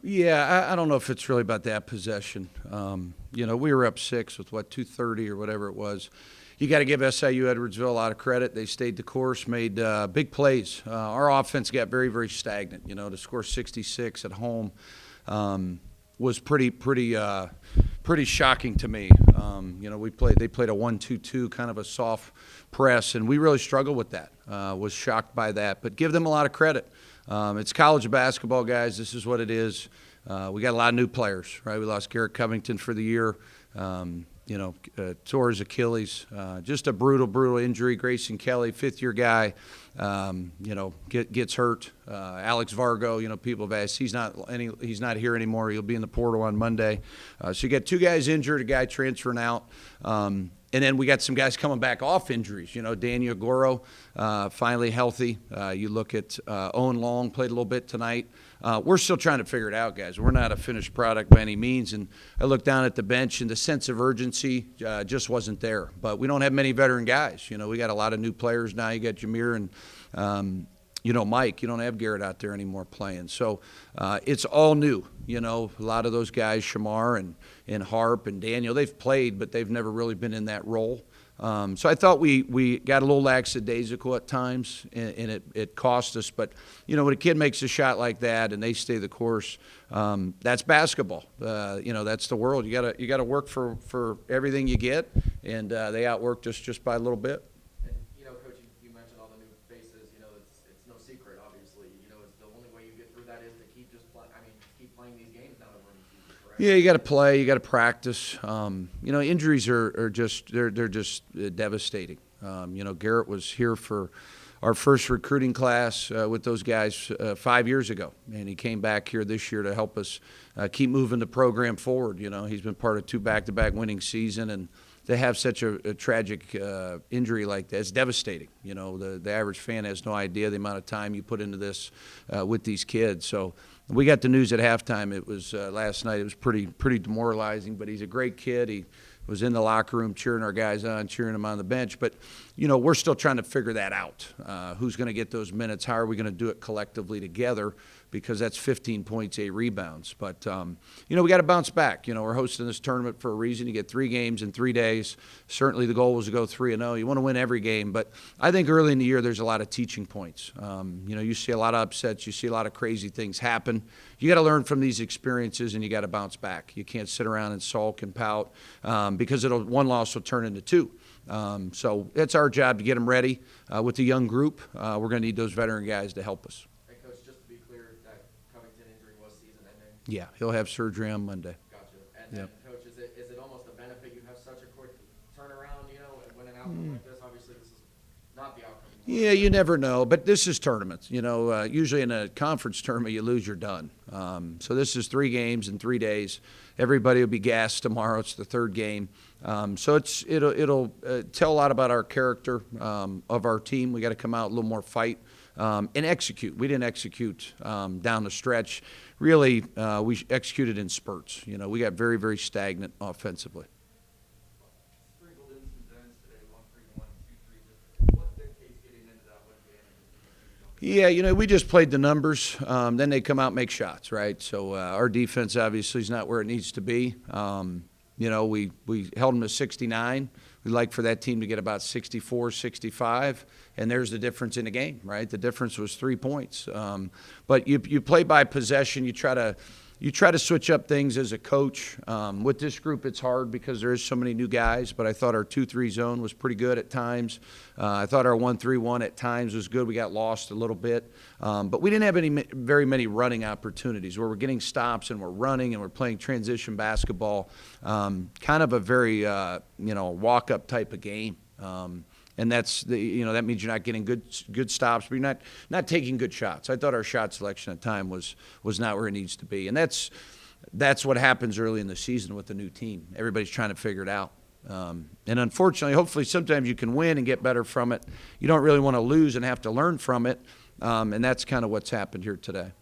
Yeah, I don't know if it's really about that possession. We were up 6 with 2:30 or whatever it was. You got to give SIU Edwardsville a lot of credit. They stayed the course, made big plays. Our offense got very, very stagnant. To score 66 at home was pretty shocking to me. They played a 1-2-2, kind of a soft press, and we really struggled with that. Was shocked by that, but give them a lot of credit. It's college basketball, guys. This is what it is. We got a lot of new players, right? We lost Garrett Covington for the year. Tore his Achilles. Just a brutal injury. Grayson Kelly, fifth-year guy, gets hurt. Alex Vargo, people have asked. He's not here anymore. He'll be in the portal on Monday. So you got 2 guys injured, a guy transferring out. And then we got some guys coming back off injuries. Daniel Goro, finally healthy. You look at Owen Long, played a little bit tonight. We're still trying to figure it out, guys. We're not a finished product by any means. And I looked down at the bench, and the sense of urgency just wasn't there. But we don't have many veteran guys. We got a lot of new players now. You got Jameer and Mike. You don't have Garrett out there anymore playing. So it's all new. A lot of those guys, Shamar and Harp and Daniel, they've played, but they've never really been in that role. So I thought we got a little lackadaisical at times, and it cost us. But, when a kid makes a shot like that and they stay the course, that's basketball. That's the world. You gotta work for everything you get, and they outworked us just by a little bit. And, Coach, you mentioned all the new faces. It's no secret, obviously. It's the only way you get through that is to keep keep playing these games now that we're in the season, correct? Yeah, you got to play, you got to practice. Injuries are just they're just devastating. Garrett was here for our first recruiting class with those guys 5 years ago, and he came back here this year to help us keep moving the program forward. He's been part of 2 back-to-back winning season, and to have such a tragic injury like that, it's devastating. The average fan has no idea the amount of time you put into this with these kids. So we got the news at halftime. It was last night. It was pretty demoralizing, but he's a great kid. He was in the locker room cheering our guys on, cheering them on the bench. But, we're still trying to figure that out. Who's going to get those minutes? How are we going to do it collectively together? Because that's 15 points, 8 rebounds. But, we got to bounce back. We're hosting this tournament for a reason. You get 3 games in 3 days. Certainly the goal was to go 3-0. You want to win every game. But I think early in the year there's a lot of teaching points. You see a lot of upsets. You see a lot of crazy things happen. You got to learn from these experiences, and you got to bounce back. You can't sit around and sulk and pout because one loss will turn into 2. So it's our job to get them ready with the young group. We're going to need those veteran guys to help us. Hey, Coach, just to be clear, that Covington injury was season-ending? Yeah, he'll have surgery on Monday. Gotcha. And then, Coach, is it almost a benefit you have such a quick turnaround, when an outcome like this? Obviously, this is not the outcome. Yeah, you never know, but this is tournaments. Usually in a conference tournament, you lose, you're done. So this is 3 games in 3 days. Everybody will be gassed tomorrow. It's the 3rd game. So it'll tell a lot about our character of our team. We got to come out a little more fight and execute. We didn't execute down the stretch. Really, we executed in spurts. We got very, very stagnant offensively. Yeah, we just played the numbers. Then they come out and make shots, right? So our defense obviously is not where it needs to be. We held them to 69. We'd like for that team to get about 64, 65, and there's the difference in the game, right? The difference was 3 points. But you play by possession. You try to switch up things as a coach. With this group, it's hard because there is so many new guys, but I thought our 2-3 zone was pretty good at times. I thought our 1-3-1 at times was good. We got lost a little bit. But we didn't have very many running opportunities where we're getting stops and we're running and we're playing transition basketball. Kind of a very, walk-up type of game. And that means you're not getting good stops, but you're not taking good shots. I thought our shot selection at time was not where it needs to be, and that's what happens early in the season with the new team. Everybody's trying to figure it out, and unfortunately, hopefully, sometimes you can win and get better from it. You don't really want to lose and have to learn from it, and that's kind of what's happened here today.